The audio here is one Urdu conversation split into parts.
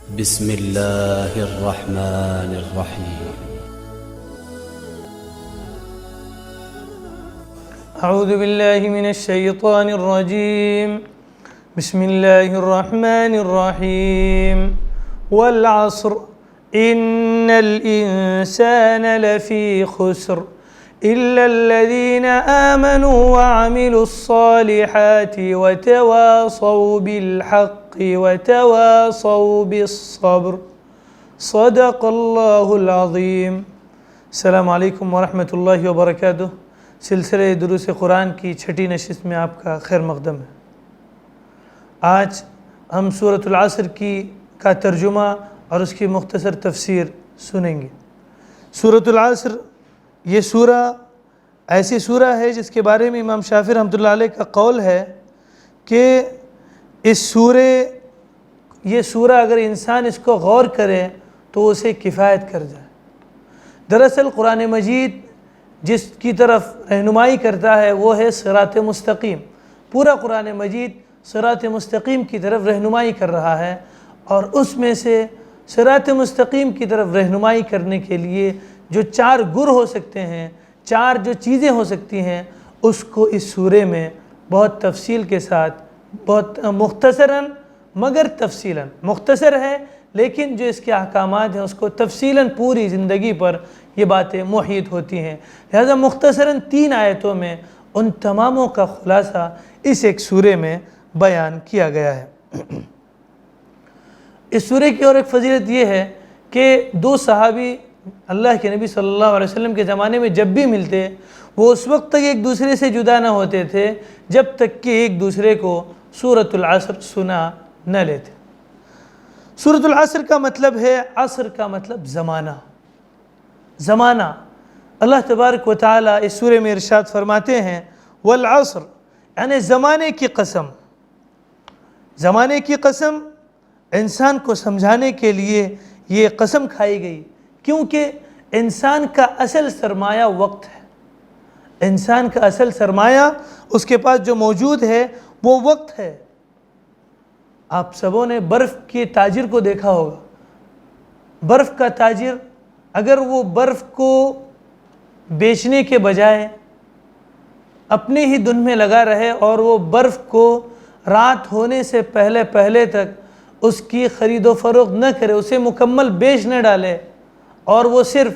بسم الله الرحمن الرحيم. أعوذ بالله من الشيطان الرجيم. بسم الله الرحمن الرحيم. والعصر إن الإنسان لفي خسر إلا الذين آمنوا وعملوا الصالحات وتواصوا بالحق وتواصوا بالصبر. صدق الله العظيم. السلام علیکم ورحمۃ اللہ وبرکاتہ. سلسلہ دروس قرآن کی چھٹی نشست میں آپ کا خیر مقدم ہے. آج ہم سورۃ العصر کا ترجمہ اور اس کی مختصر تفسیر سنیں گے. سورۃ العصر یہ سورہ ایسی سورہ ہے جس کے بارے میں امام شافعی رحمۃ اللہ علیہ کا قول ہے کہ یہ سورہ اگر انسان اس کو غور کرے تو اسے کفایت کر جائے. دراصل قرآن مجید جس کی طرف رہنمائی کرتا ہے وہ ہے صراط مستقیم. پورا قرآن مجید صراط مستقیم کی طرف رہنمائی کر رہا ہے، اور اس میں سے صراط مستقیم کی طرف رہنمائی کرنے کے لیے جو 4 گر ہو سکتے ہیں، 4 جو چیزیں ہو سکتی ہیں، اس کو اس سورے میں بہت تفصیل کے ساتھ، بہت مختصراً مگر تفصیلاً، مختصر ہے لیکن جو اس کے احکامات ہیں اس کو تفصیلاً پوری زندگی پر یہ باتیں محیط ہوتی ہیں. لہذا مختصراً 3 آیتوں میں ان تماموں کا خلاصہ اس ایک سورے میں بیان کیا گیا ہے. اس سورے کی اور ایک فضیلت یہ ہے کہ 2 صحابی اللہ کے نبی صلی اللہ علیہ وسلم کے زمانے میں جب بھی ملتے وہ اس وقت تک ایک دوسرے سے جدا نہ ہوتے تھے جب تک کہ ایک دوسرے کو سورۃ العصر سنا نہ لیتے. سورۃ العصر کا مطلب ہے، عصر کا مطلب زمانہ. اللہ تبارک و تعالیٰ اس سورے میں ارشاد فرماتے ہیں والعصر، یعنی زمانے کی قسم. زمانے کی قسم انسان کو سمجھانے کے لیے یہ قسم کھائی گئی، کیونکہ انسان کا اصل سرمایہ وقت ہے. انسان کا اصل سرمایہ اس کے پاس جو موجود ہے وہ وقت ہے. آپ سبوں نے برف کے تاجر کو دیکھا ہوگا. برف کا تاجر اگر وہ برف کو بیچنے کے بجائے اپنے ہی دن میں لگا رہے اور وہ برف کو رات ہونے سے پہلے تک اس کی خرید و فروخت نہ کرے، اسے مکمل بیچ نہ ڈالے، اور وہ صرف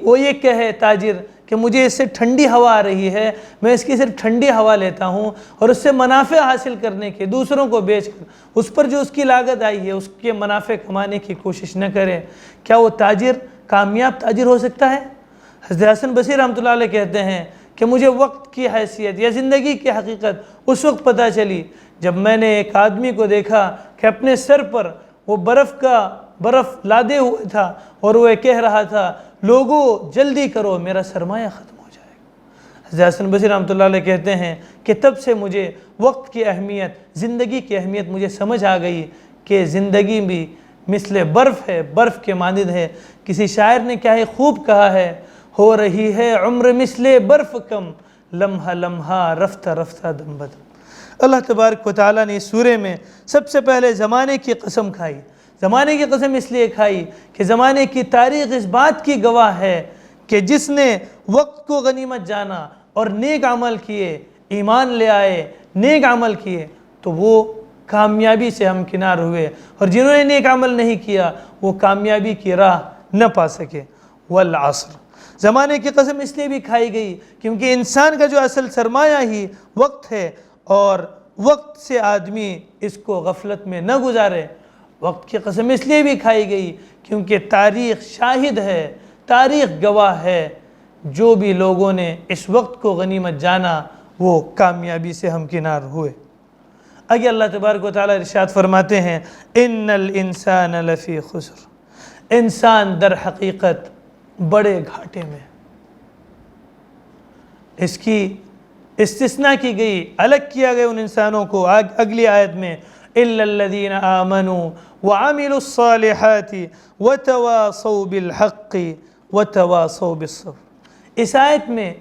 وہ یہ کہے تاجر کہ مجھے اس سے ٹھنڈی ہوا آ رہی ہے، میں اس کی صرف ٹھنڈی ہوا لیتا ہوں، اور اس سے منافع حاصل کرنے کے دوسروں کو بیچ کر اس پر جو اس کی لاگت آئی ہے اس کے منافع کمانے کی کوشش نہ کرے، کیا وہ تاجر کامیاب تاجر ہو سکتا ہے؟ حضرت حسن بصری رحمۃ اللہ علیہ کہتے ہیں کہ مجھے وقت کی حیثیت یا زندگی کی حقیقت اس وقت پتہ چلی جب میں نے ایک آدمی کو دیکھا کہ اپنے سر پر وہ برف لادے ہوئے تھا اور وہ کہہ رہا تھا لوگو جلدی کرو میرا سرمایہ ختم ہو جائے گا. حضرت حسن بصری رحمۃ اللہ علیہ کہتے ہیں کہ تب سے مجھے وقت کی اہمیت، زندگی کی اہمیت مجھے سمجھ آ گئی کہ زندگی بھی مثل برف ہے، برف کے مانند ہے. کسی شاعر نے کیا ہی خوب کہا ہے، ہو رہی ہے عمر مثل برف کم، لمحہ لمحہ رفتہ رفتہ دم بدم. اللہ تبارک و تعالیٰ نے اس سورے میں سب سے پہلے زمانے کی قسم کھائی. زمانے کی قسم اس لیے کھائی کہ زمانے کی تاریخ اس بات کی گواہ ہے کہ جس نے وقت کو غنیمت جانا اور نیک عمل کیے، ایمان لے آئے، نیک عمل کیے، تو وہ کامیابی سے ہمکنار ہوئے، اور جنہوں نے نیک عمل نہیں کیا وہ کامیابی کی راہ نہ پا سکے. والعصر، زمانے کی قسم اس لیے بھی کھائی گئی کیونکہ انسان کا جو اصل سرمایہ ہی وقت ہے، اور وقت سے آدمی اس کو غفلت میں نہ گزارے. وقت کی قسم اس لیے بھی کھائی گئی کیونکہ تاریخ شاہد ہے، تاریخ گواہ ہے، جو بھی لوگوں نے اس وقت کو غنیمت جانا وہ کامیابی سے ہمکنار ہوئے. آگے اللہ تبارک و تعالیٰ ارشاد فرماتے ہیں ان الانسان لفی خسر، انسان در حقیقت بڑے گھاٹے میں. اس کی استثناء کی گئی، الگ کیا گیا ان انسانوں کو اگلی آیت میں الا الذین آمنوا وعملوا الصالحات وتواصوا بالحق وتواصوا بالصبر. اس آیت میں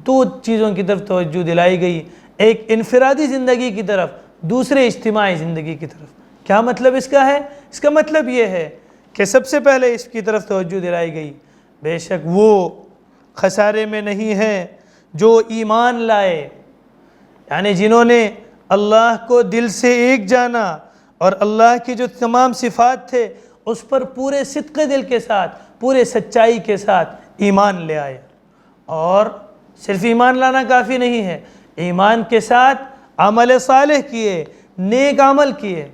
2 چیزوں کی طرف توجہ دلائی گئی، ایک انفرادی زندگی کی طرف، دوسرے اجتماعی زندگی کی طرف. کیا مطلب اس کا ہے؟ اس کا مطلب یہ ہے کہ سب سے پہلے اس کی طرف توجہ دلائی گئی، بے شک وہ خسارے میں نہیں ہے جو ایمان لائے، یعنی جنہوں نے اللہ کو دل سے ایک جانا اور اللہ کی جو تمام صفات تھے اس پر پورے صدق دل کے ساتھ، پورے سچائی کے ساتھ ایمان لے آئے۔ اور صرف ایمان لانا کافی نہیں ہے، ایمان کے ساتھ عمل صالح کیے، نیک عمل کیے۔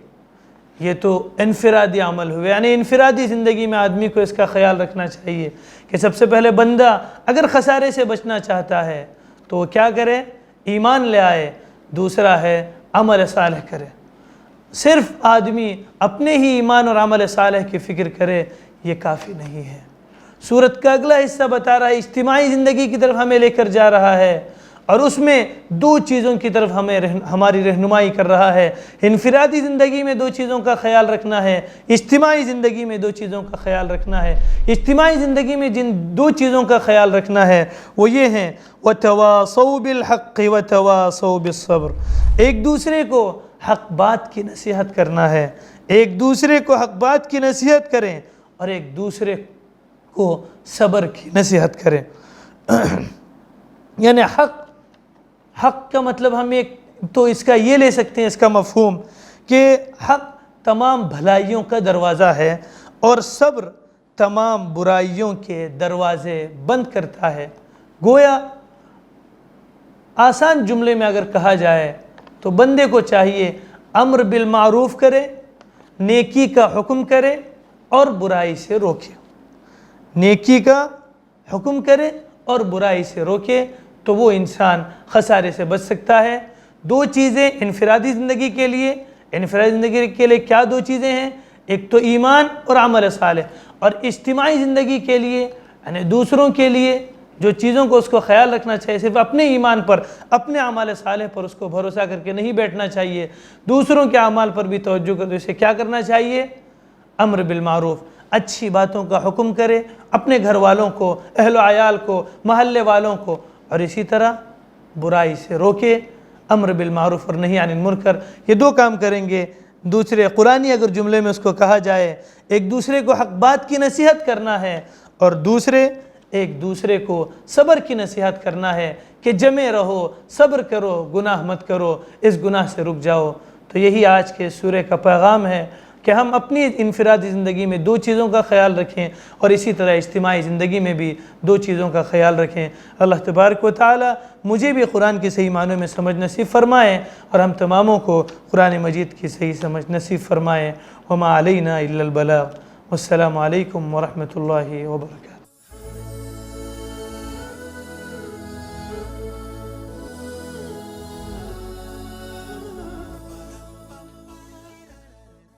یہ تو انفرادی عمل ہوئے، یعنی انفرادی زندگی میں آدمی کو اس کا خیال رکھنا چاہیے کہ سب سے پہلے بندہ اگر خسارے سے بچنا چاہتا ہے تو وہ کیا کرے؟ ایمان لے آئے۔ دوسرا ہے عمل صالح کرے۔ صرف آدمی اپنے ہی ایمان اور عمل صالح کی فکر کرے یہ کافی نہیں ہے۔ سورت کا اگلا حصہ بتا رہا ہے، اجتماعی زندگی کی طرف ہمیں لے کر جا رہا ہے، اور اس میں دو چیزوں کی طرف ہماری رہنمائی کر رہا ہے۔ انفرادی زندگی میں دو چیزوں کا خیال رکھنا ہے، اجتماعی زندگی میں دو چیزوں کا خیال رکھنا ہے۔ اجتماعی زندگی میں جن دو چیزوں کا خیال رکھنا ہے وہ یہ ہیں، وَتَوَاصَوْا بِالْحَقِّ وَتَوَاصَوْا بِالصَّبْرِ، ایک دوسرے کو حق بات کی نصیحت کرنا ہے، ایک دوسرے کو حق بات کی نصیحت کریں اور ایک دوسرے کو صبر کی نصیحت کریں۔ یعنی حق کا مطلب ہم ایک تو اس کا یہ لے سکتے ہیں، اس کا مفہوم کہ حق تمام بھلائیوں کا دروازہ ہے اور صبر تمام برائیوں کے دروازے بند کرتا ہے۔ گویا آسان جملے میں اگر کہا جائے تو بندے کو چاہیے امر بالمعروف کرے، نیکی کا حکم کرے اور برائی سے روکے۔ نیکی کا حکم کرے اور برائی سے روکے تو وہ انسان خسارے سے بچ سکتا ہے۔ دو چیزیں انفرادی زندگی کے لیے کیا دو چیزیں ہیں؟ ایک تو ایمان اور عمل صالح، اور اجتماعی زندگی کے لیے یعنی دوسروں کے لیے جو چیزوں کو اس کو خیال رکھنا چاہیے، صرف اپنے ایمان پر، اپنے عمل صالح پر اس کو بھروسہ کر کے نہیں بیٹھنا چاہیے، دوسروں کے اعمال پر بھی توجہ کر اسے کیا کرنا چاہیے؟ امر بالمعروف، اچھی باتوں کا حکم کرے اپنے گھر والوں کو، اہل و عیال کو، محلے والوں کو، اور اسی طرح برائی سے روکے، امر بالمعروف اور نہی عن المنکر۔ یہ دو کام کریں گے۔ دوسرے قرآنی اگر جملے میں اس کو کہا جائے، ایک دوسرے کو حق بات کی نصیحت کرنا ہے اور دوسرے ایک دوسرے کو صبر کی نصیحت کرنا ہے کہ جمے رہو، صبر کرو، گناہ مت کرو، اس گناہ سے رک جاؤ۔ تو یہی آج کے سورہ کا پیغام ہے کہ ہم اپنی انفرادی زندگی میں دو چیزوں کا خیال رکھیں اور اسی طرح اجتماعی زندگی میں بھی دو چیزوں کا خیال رکھیں۔ اللہ تبارک و تعالی مجھے بھی قرآن کی صحیح معنوں میں سمجھ نصیب فرمائے اور ہم تماموں کو قرآن مجید کی صحیح سمجھ نصیب فرمائے۔ وما علینا الا البلاغ۔ والسلام علیکم ورحمۃ اللہ وبرکاتہ۔